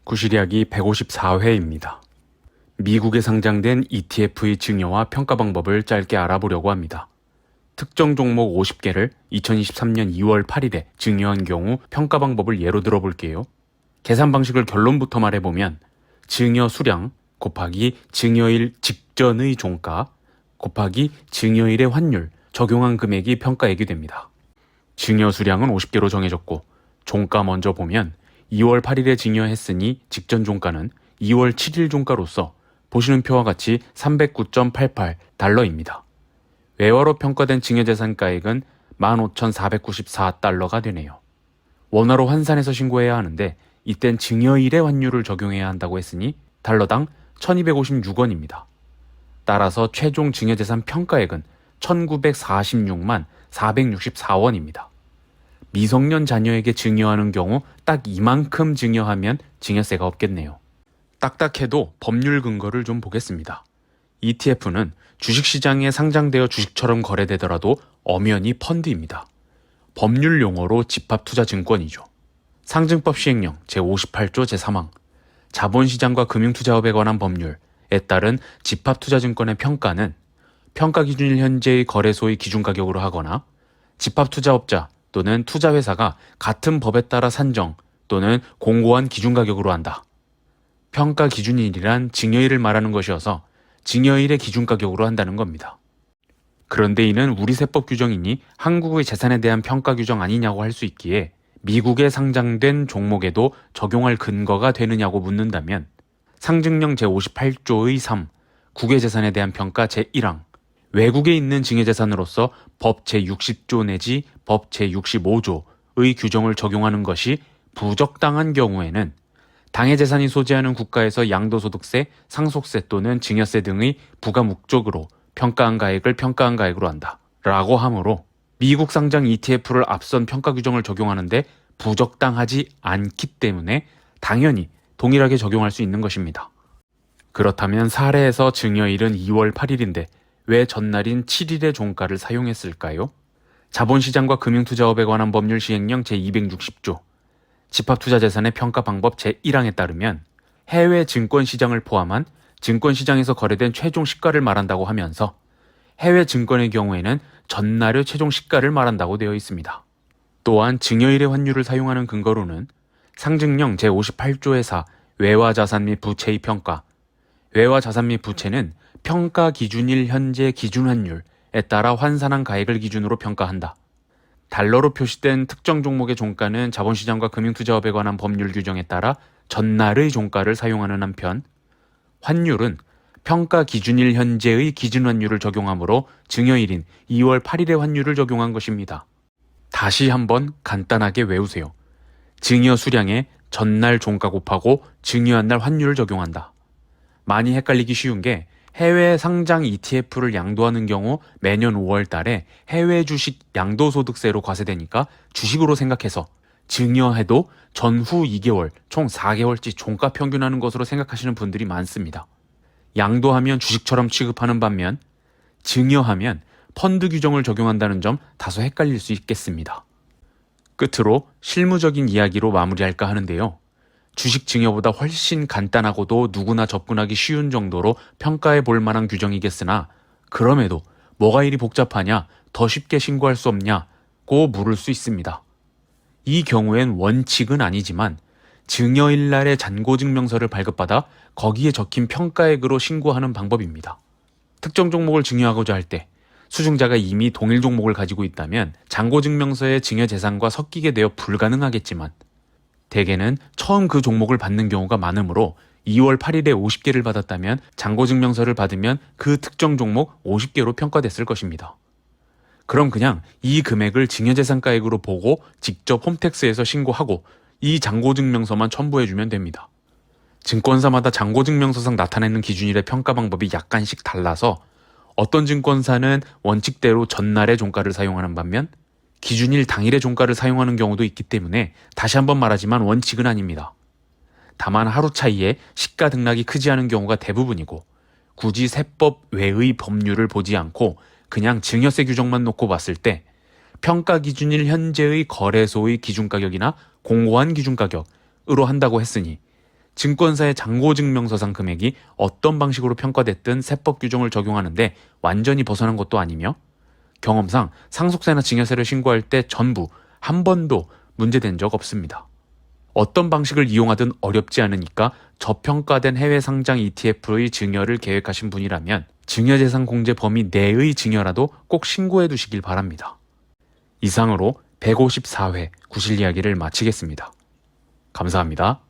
구시리아기 154회입니다. 미국에 상장된 ETF의 증여와 평가 방법을 짧게 알아보려고 합니다. 특정 종목 50개를 2023년 2월 8일에 증여한 경우 평가 방법을 예로 들어볼게요. 계산 방식을 결론부터 말해보면 증여 수량 곱하기 증여일 직전의 종가 곱하기 증여일의 환율 적용한 금액이 평가액이 됩니다. 증여 수량은 50개로 정해졌고 종가 먼저 보면 2월 8일에 증여했으니 직전 종가는 2월 7일 종가로서 보시는 표와 같이 309.88달러입니다. 외화로 평가된 증여재산가액은 15,494달러가 되네요. 원화로 환산해서 신고해야 하는데 이땐 증여일의 환율을 적용해야 한다고 했으니 달러당 1,256원입니다. 따라서 최종 증여재산 평가액은 1,946만 464원입니다. 미성년 자녀에게 증여하는 경우 딱 이만큼 증여하면 증여세가 없겠네요. 딱딱해도 법률 근거를 좀 보겠습니다. ETF는 주식시장에 상장되어 주식처럼 거래되더라도 엄연히 펀드입니다. 법률 용어로 집합투자증권이죠. 상증법 시행령 제58조 제3항 자본시장과 금융투자업에 관한 법률에 따른 집합투자증권의 평가는 평가기준일 현재의 거래소의 기준가격으로 하거나 집합투자업자 또는 투자회사가 같은 법에 따라 산정 또는 공고한 기준가격으로 한다. 평가 기준일이란 증여일을 말하는 것이어서 증여일의 기준가격으로 한다는 겁니다. 그런데 이는 우리 세법 규정이니 한국의 재산에 대한 평가 규정 아니냐고 할 수 있기에 미국에 상장된 종목에도 적용할 근거가 되느냐고 묻는다면 상증령 제58조의 3 국외재산에 대한 평가 제1항 외국에 있는 증여재산으로서 법 제60조 내지 법 제65조의 규정을 적용하는 것이 부적당한 경우에는 당해 재산이 소재하는 국가에서 양도소득세, 상속세 또는 증여세 등의 부가 목적으로 평가한 가액을 평가한 가액으로 한다. 라고 하므로 미국 상장 ETF를 앞선 평가 규정을 적용하는데 부적당하지 않기 때문에 당연히 동일하게 적용할 수 있는 것입니다. 그렇다면 사례에서 증여일은 2월 8일인데 왜 전날인 7일의 종가를 사용했을까요? 자본시장과 금융투자업에 관한 법률 시행령 제260조 집합투자재산의 평가 방법 제1항에 따르면 해외 증권시장을 포함한 증권시장에서 거래된 최종 시가를 말한다고 하면서 해외 증권의 경우에는 전날의 최종 시가를 말한다고 되어 있습니다. 또한 증여일의 환율을 사용하는 근거로는 상증령 제58조의 4 외화자산 및 부채의 평가 외화자산 및 부채는 평가 기준일 현재 기준환율에 따라 환산한 가액을 기준으로 평가한다. 달러로 표시된 특정 종목의 종가는 자본시장과 금융투자업에 관한 법률 규정에 따라 전날의 종가를 사용하는 한편 환율은 평가 기준일 현재의 기준환율을 적용하므로 증여일인 2월 8일의 환율을 적용한 것입니다. 다시 한번 간단하게 외우세요. 증여 수량에 전날 종가 곱하고 증여한 날 환율을 적용한다. 많이 헷갈리기 쉬운 게 해외 상장 ETF를 양도하는 경우 매년 5월 달에 해외 주식 양도소득세로 과세되니까 주식으로 생각해서 증여해도 전후 2개월, 총 4개월치 종가 평균하는 것으로 생각하시는 분들이 많습니다. 양도하면 주식처럼 취급하는 반면 증여하면 펀드 규정을 적용한다는 점 다소 헷갈릴 수 있겠습니다. 끝으로 실무적인 이야기로 마무리할까 하는데요. 주식 증여보다 훨씬 간단하고도 누구나 접근하기 쉬운 정도로 평가해 볼 만한 규정이겠으나 그럼에도 뭐가 이리 복잡하냐, 더 쉽게 신고할 수 없냐고 물을 수 있습니다. 이 경우엔 원칙은 아니지만 증여일 날에 잔고증명서를 발급받아 거기에 적힌 평가액으로 신고하는 방법입니다. 특정 종목을 증여하고자 할 때 수증자가 이미 동일 종목을 가지고 있다면 잔고증명서의 증여재산과 섞이게 되어 불가능하겠지만 대개는 처음 그 종목을 받는 경우가 많으므로 2월 8일에 50개를 받았다면 잔고증명서를 받으면 그 특정 종목 50개로 평가됐을 것입니다. 그럼 그냥 이 금액을 증여재산가액으로 보고 직접 홈택스에서 신고하고 이 잔고증명서만 첨부해주면 됩니다. 증권사마다 잔고증명서상 나타내는 기준일의 평가 방법이 약간씩 달라서 어떤 증권사는 원칙대로 전날의 종가를 사용하는 반면 기준일 당일의 종가를 사용하는 경우도 있기 때문에 다시 한번 말하지만 원칙은 아닙니다. 다만 하루 차이에 시가 등락이 크지 않은 경우가 대부분이고 굳이 세법 외의 법률을 보지 않고 그냥 증여세 규정만 놓고 봤을 때 평가 기준일 현재의 거래소의 기준가격이나 공고한 기준가격으로 한다고 했으니 증권사의 잔고증명서상 금액이 어떤 방식으로 평가됐든 세법 규정을 적용하는데 완전히 벗어난 것도 아니며 경험상 상속세나 증여세를 신고할 때 전부 한 번도 문제된 적 없습니다. 어떤 방식을 이용하든 어렵지 않으니까 저평가된 해외 상장 ETF의 증여를 계획하신 분이라면 증여재산 공제 범위 내의 증여라도 꼭 신고해 두시길 바랍니다. 이상으로 154회 구실 이야기를 마치겠습니다. 감사합니다.